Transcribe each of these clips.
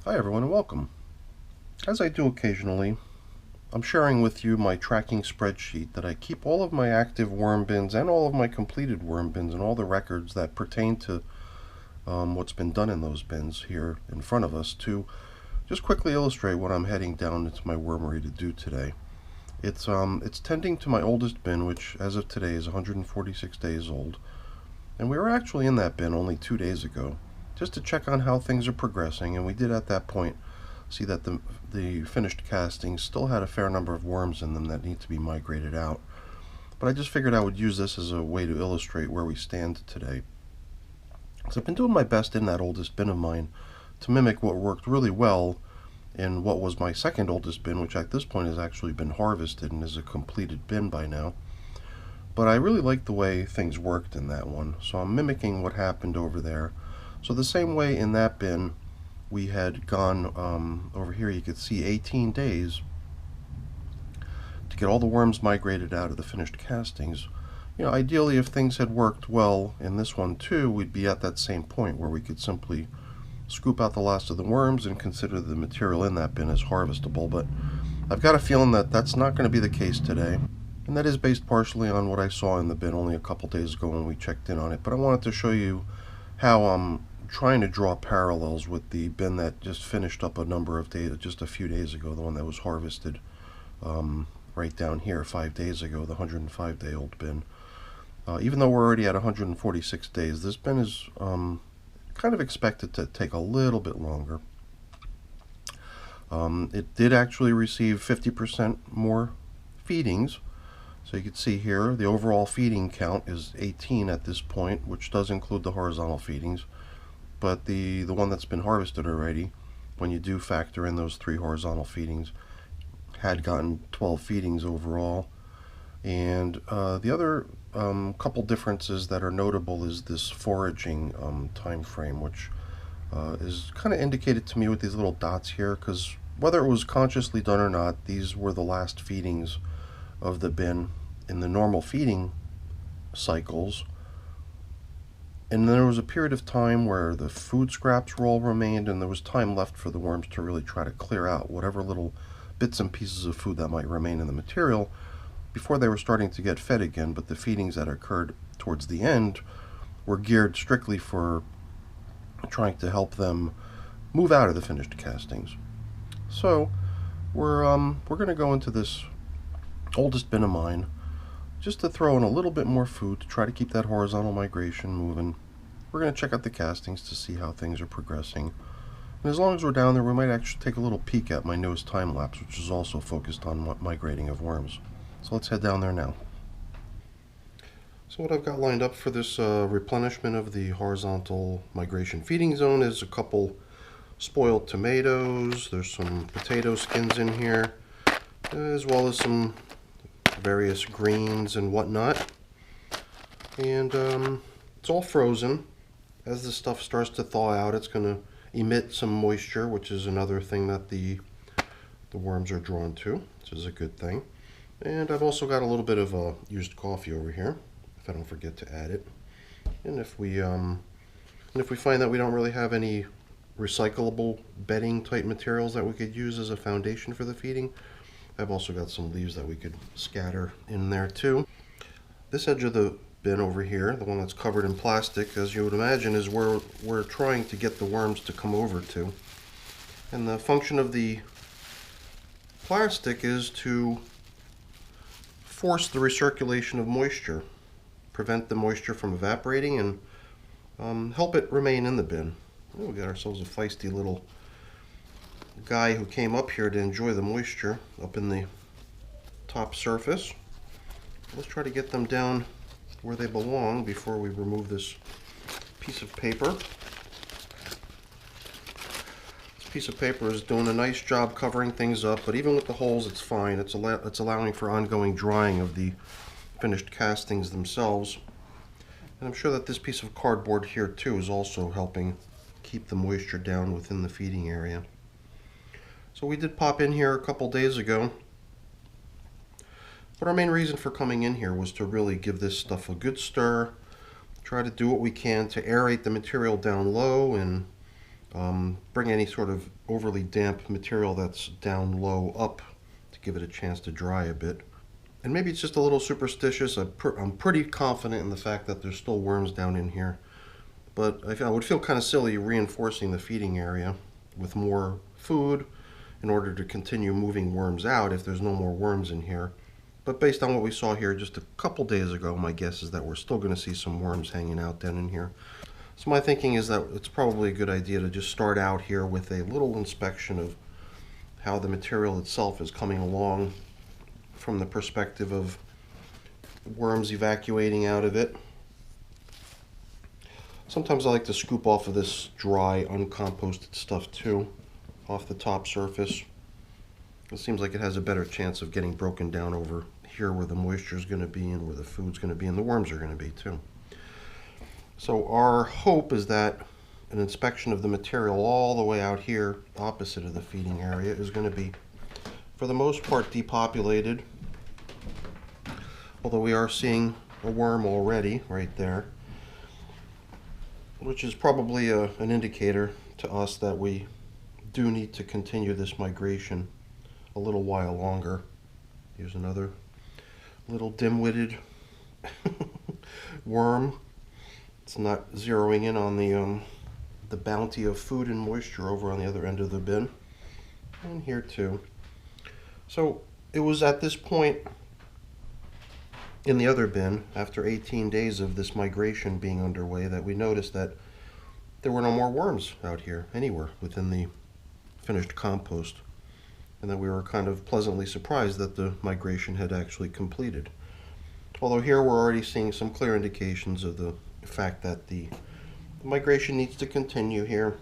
Hi everyone and welcome. As I do occasionally, I'm sharing with you my tracking spreadsheet that I keep all of my active worm bins and all of my completed worm bins and all the records that pertain to what's been done in those bins here in front of us to just quickly illustrate what I'm heading down into my wormery to do today. It's tending to my oldest bin, which as of today is 146 days old, and we were actually in that bin only 2 days ago, just to check on how things are progressing, and we did at that point see that the finished castings still had a fair number of worms in them that need to be migrated out. But I just figured I would use this as a way to illustrate where we stand today. So I've been doing my best in that oldest bin of mine to mimic what worked really well in what was my second oldest bin, which at this point has actually been harvested and is a completed bin by now. But I really liked the way things worked in that one, so I'm mimicking what happened over there. So the same way in that bin, we had gone over here, you could see 18 days to get all the worms migrated out of the finished castings. Ideally, if things had worked well in this one too, we'd be at that same point where we could simply scoop out the last of the worms and consider the material in that bin as harvestable. But I've got a feeling that that's not going to be the case today, and that is based partially on what I saw in the bin only a couple days ago when we checked in on it. But I wanted to show you how I'm trying to draw parallels with the bin that just finished up a number of days, just a few days ago, the one that was harvested right down here 5 days ago, the 105-day-old bin. Even though we're already at 146 days, this bin is kind of expected to take a little bit longer. It did actually receive 50% more feedings. So you can see here the overall feeding count is 18 at this point, which does include the horizontal feedings. But the one that's been harvested already, when you do factor in those 3 horizontal feedings, had gotten 12 feedings overall. And the other couple differences that are notable is this foraging time frame, which is kind of indicated to me with these little dots here, because whether it was consciously done or not, these were the last feedings of the bin in the normal feeding cycles. And there was a period of time where the food scraps all remained, and there was time left for the worms to really try to clear out whatever little bits and pieces of food that might remain in the material before they were starting to get fed again. But the feedings that occurred towards the end were geared strictly for trying to help them move out of the finished castings. So we're going to go into this oldest bin of mine just to throw in a little bit more food to try to keep that horizontal migration moving. We're going to check out the castings to see how things are progressing. And as long as we're down there, we might actually take a little peek at my newest time lapse, which is also focused on migrating of worms. So let's head down there now. So what I've got lined up for this replenishment of the horizontal migration feeding zone is a couple spoiled tomatoes. There's some potato skins in here, as well as some various greens and whatnot. And it's all frozen. As this stuff starts to thaw out, it's going to emit some moisture, which is another thing that the worms are drawn to, which is a good thing. And I've also got a little bit of used coffee over here, if I don't forget to add it. And if we find that we don't really have any recyclable bedding type materials that we could use as a foundation for the feeding, I've also got some leaves that we could scatter in there too. This edge of the bin over here, the one that's covered in plastic, as you would imagine, is where we're trying to get the worms to come over to. And the function of the plastic is to force the recirculation of moisture, prevent the moisture from evaporating, and help it remain in the bin. Oh, we got ourselves a feisty little guy who came up here to enjoy the moisture up in the top surface. Let's try to get them down where they belong before we remove this piece of paper. This piece of paper is doing a nice job covering things up, but even with the holes it's fine. It's allowing for ongoing drying of the finished castings themselves. And I'm sure that this piece of cardboard here too is also helping keep the moisture down within the feeding area. So we did pop in here a couple days ago, but our main reason for coming in here was to really give this stuff a good stir, try to do what we can to aerate the material down low and bring any sort of overly damp material that's down low up to give it a chance to dry a bit. And maybe it's just a little superstitious. I'm pretty confident in the fact that there's still worms down in here. But I would feel kind of silly reinforcing the feeding area with more food in order to continue moving worms out if there's no more worms in here. But based on what we saw here just a couple days ago, my guess is that we're still going to see some worms hanging out down in here. So my thinking is that it's probably a good idea to just start out here with a little inspection of how the material itself is coming along from the perspective of worms evacuating out of it. Sometimes I like to scoop off of this dry, uncomposted stuff too, off the top surface. It seems like it has a better chance of getting broken down over here where the moisture is going to be and where the food's going to be and the worms are going to be too. So our hope is that an inspection of the material all the way out here opposite of the feeding area is going to be, for the most part, depopulated. Although we are seeing a worm already right there, which is probably an indicator to us that we do need to continue this migration a little while longer. Here's another little dim-witted worm. It's not zeroing in on the bounty of food and moisture over on the other end of the bin. And here too. So it was at this point in the other bin, after 18 days of this migration being underway, that we noticed that there were no more worms out here anywhere within the finished compost, and that we were kind of pleasantly surprised that the migration had actually completed. Although here we're already seeing some clear indications of the fact that the migration needs to continue here,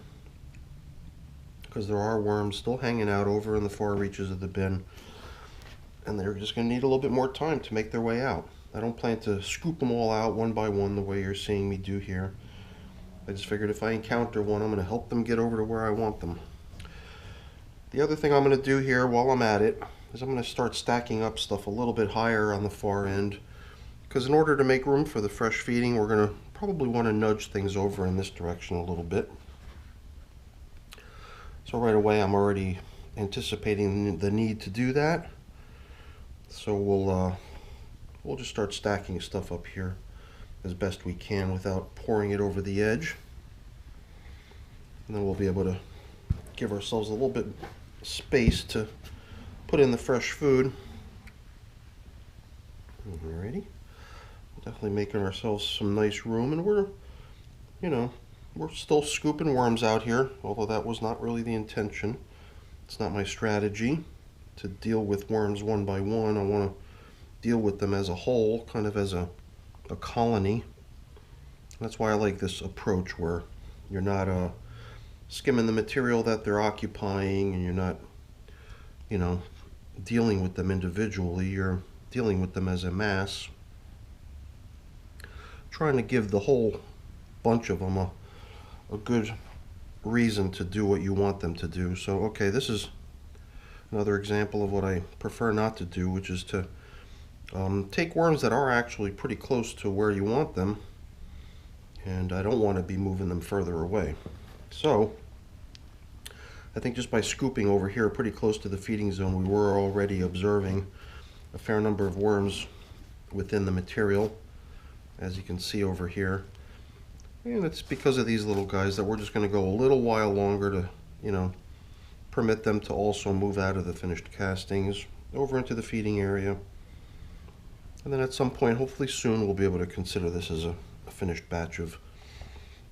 because there are worms still hanging out over in the far reaches of the bin, and they're just going to need a little bit more time to make their way out. I don't plan to scoop them all out one by one the way you're seeing me do here. I just figured if I encounter one, I'm going to help them get over to where I want them. The other thing I'm going to do here while I'm at it is I'm going to start stacking up stuff a little bit higher on the far end, because in order to make room for the fresh feeding, we're going to probably want to nudge things over in this direction a little bit. So right away I'm already anticipating the need to do that. So we'll just start stacking stuff up here as best we can without pouring it over the edge. And then we'll be able to give ourselves a little bit space to put in the fresh food. Alrighty. Definitely making ourselves some nice room, and we're still scooping worms out here, although that was not really the intention. It's not my strategy to deal with worms one by one. I want to deal with them as a whole, kind of as a colony. That's why I like this approach where you're not skimming the material that they're occupying, and you're not, dealing with them individually. You're dealing with them as a mass, trying to give the whole bunch of them a good reason to do what you want them to do. So, okay, this is another example of what I prefer not to do, which is to take worms that are actually pretty close to where you want them, and I don't want to be moving them further away. So I think just by scooping over here pretty close to the feeding zone, we were already observing a fair number of worms within the material, as you can see over here. And it's because of these little guys that we're just going to go a little while longer to, permit them to also move out of the finished castings over into the feeding area. And then at some point, hopefully soon, we'll be able to consider this as a finished batch of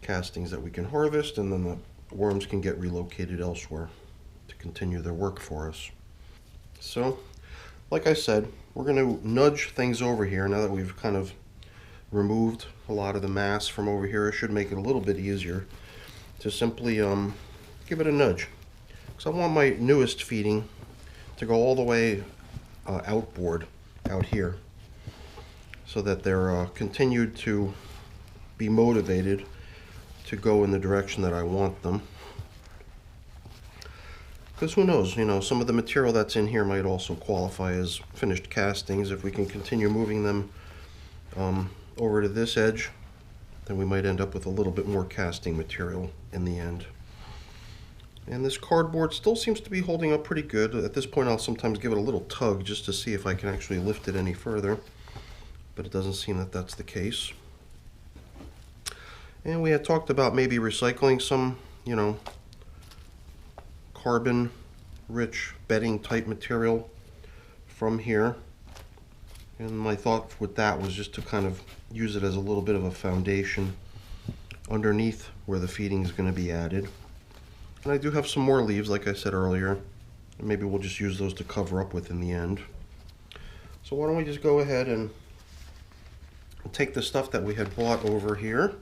castings that we can harvest, and then the worms can get relocated elsewhere to continue their work for us. So, like I said, we're going to nudge things over here now that we've kind of removed a lot of the mass from over here. It should make it a little bit easier to simply give it a nudge. Because I want my newest feeding to go all the way outboard out here, so that they're continued to be motivated to go in the direction that I want them. Because who knows, some of the material that's in here might also qualify as finished castings. If we can continue moving them over to this edge, then we might end up with a little bit more casting material in the end. And this cardboard still seems to be holding up pretty good. At this point, I'll sometimes give it a little tug just to see if I can actually lift it any further. But it doesn't seem that that's the case. And we had talked about maybe recycling some, carbon-rich bedding type material from here. And my thought with that was just to kind of use it as a little bit of a foundation underneath where the feeding is going to be added. And I do have some more leaves, like I said earlier. Maybe we'll just use those to cover up with in the end. So why don't we just go ahead and take the stuff that we had bought over here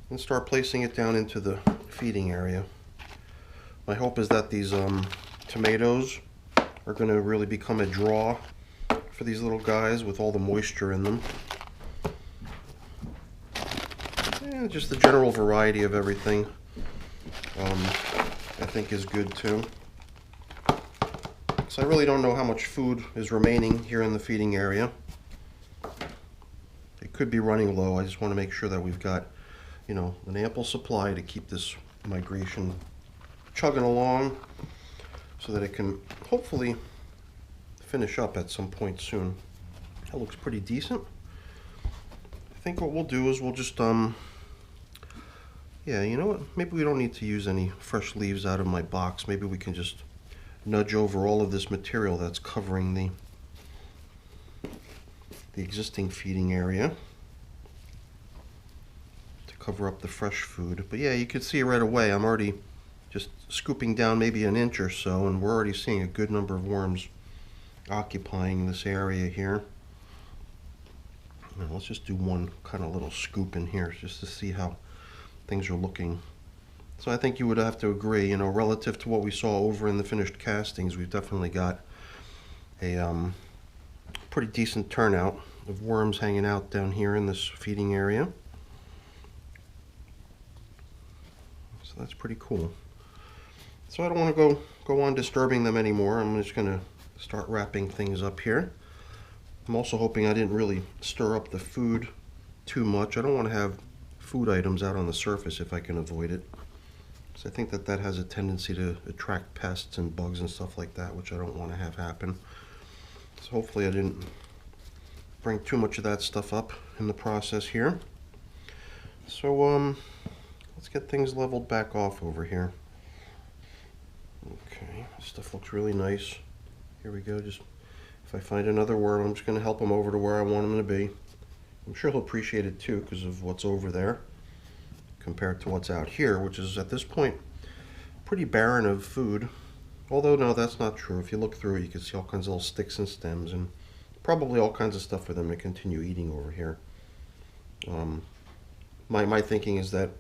and start placing it down into the feeding area. My hope is that these tomatoes are going to really become a draw for these little guys with all the moisture in them. And just the general variety of everything I think is good too. So I really don't know how much food is remaining here in the feeding area. It could be running low. I just want to make sure that we've got, an ample supply to keep this migration chugging along so that it can hopefully finish up at some point soon. That looks pretty decent. I think what we'll do is we'll just, yeah, you know what? Maybe we don't need to use any fresh leaves out of my box. Maybe we can just nudge over all of this material that's covering the existing feeding area to cover up the fresh food. But yeah, you can see right away I'm already just scooping down maybe an inch or so, and we're already seeing a good number of worms occupying this area here. Now let's just do one kind of little scoop in here just to see how things are looking. So I think you would have to agree, relative to what we saw over in the finished castings, we've definitely got a pretty decent turnout of worms hanging out down here in this feeding area. So that's pretty cool. So I don't want to go on disturbing them anymore. I'm just going to start wrapping things up here. I'm also hoping I didn't really stir up the food too much. I don't want to have food items out on the surface if I can avoid it. So I think that has a tendency to attract pests and bugs and stuff like that, which I don't want to have happen. So hopefully I didn't bring too much of that stuff up in the process here. So let's get things leveled back off over here. Okay, this stuff looks really nice. Here we go. Just if I find another worm, I'm just going to help him over to where I want him to be. I'm sure he'll appreciate it too because of what's over there compared to what's out here, which is at this point pretty barren of food. Although no, that's not true. If you look through it, you can see all kinds of little sticks and stems and probably all kinds of stuff for them to continue eating over here. My thinking is that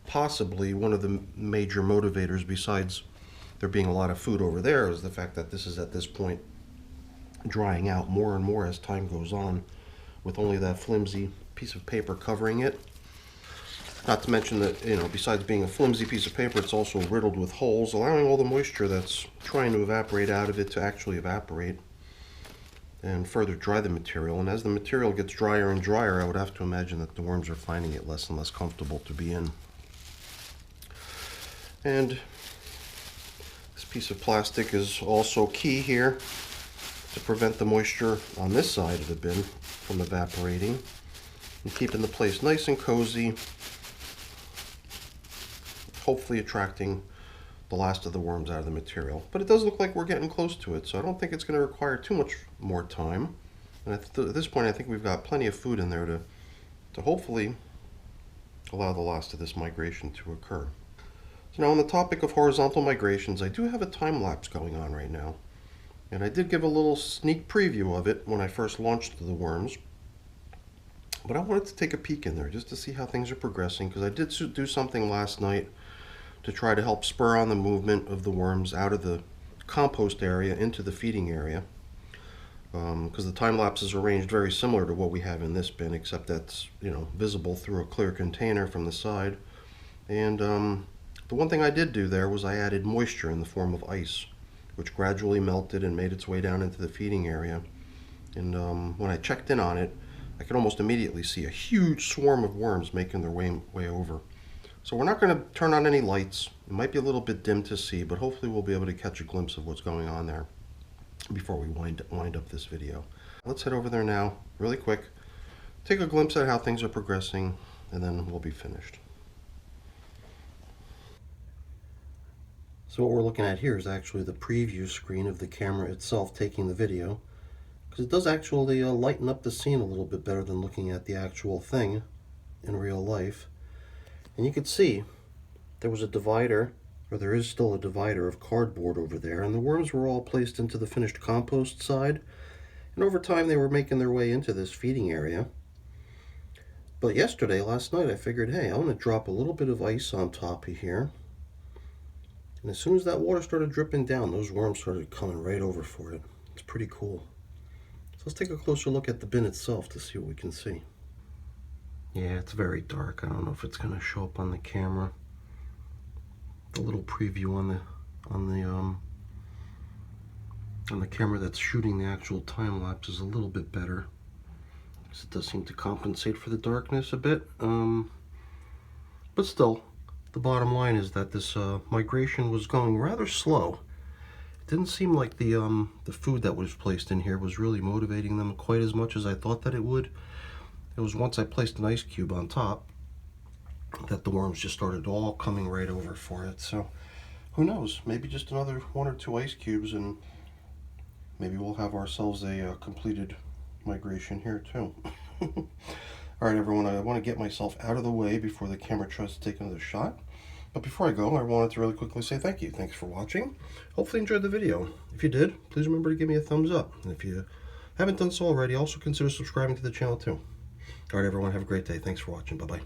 possibly one of the major motivators, besides there being a lot of food over there, is the fact that this is at this point drying out more and more as time goes on, with only that flimsy piece of paper covering it. Not to mention that, besides being a flimsy piece of paper, it's also riddled with holes, allowing all the moisture that's trying to evaporate out of it to actually evaporate and further dry the material. And as the material gets drier and drier, I would have to imagine that the worms are finding it less and less comfortable to be in. And this piece of plastic is also key here to prevent the moisture on this side of the bin from evaporating and keeping the place nice and cozy, hopefully attracting the last of the worms out of the material. But it does look like we're getting close to it, so I don't think it's going to require too much more time. And at this point, I think we've got plenty of food in there to hopefully allow the last of this migration to occur. So now on the topic of horizontal migrations, I do have a time lapse going on right now. And I did give a little sneak preview of it when I first launched the worms. But I wanted to take a peek in there just to see how things are progressing, because I did do something last night to try to help spur on the movement of the worms out of the compost area into the feeding area. Because the time lapse is arranged very similar to what we have in this bin, except that's visible through a clear container from the side. And the one thing I did do there was I added moisture in the form of ice, which gradually melted and made its way down into the feeding area. And when I checked in on it, I could almost immediately see a huge swarm of worms making their way over. So we're not going to turn on any lights. It might be a little bit dim to see, but hopefully we'll be able to catch a glimpse of what's going on there before we wind up this video. Let's head over there now, really quick, take a glimpse at how things are progressing, and then we'll be finished. So what we're looking at here is actually the preview screen of the camera itself taking the video, because it does actually lighten up the scene a little bit better than looking at the actual thing in real life. And you can see there was a divider, or there is still a divider of cardboard over there, and the worms were all placed into the finished compost side, and over time they were making their way into this feeding area. But last night, I figured, hey, I want to drop a little bit of ice on top of here. And as soon as that water started dripping down, those worms started coming right over for it. It's pretty cool. So let's take a closer look at the bin itself to see what we can see. Yeah, it's very dark. I don't know if it's going to show up on the camera. The little preview on the camera that's shooting the actual time lapse is a little bit better, because it does seem to compensate for the darkness a bit. But still, the bottom line is that this migration was going rather slow. It didn't seem like the food that was placed in here was really motivating them quite as much as I thought that it would. It was once I placed an ice cube on top that the worms just started all coming right over for it. So who knows, maybe just another 1 or 2 ice cubes and maybe we'll have ourselves a completed migration here too. Alright everyone, I want to get myself out of the way before the camera tries to take another shot. But before I go, I wanted to really quickly say thank you. Thanks for watching. Hopefully you enjoyed the video. If you did, please remember to give me a thumbs up. And if you haven't done so already, also consider subscribing to the channel too. Alright everyone, have a great day. Thanks for watching. Bye-bye.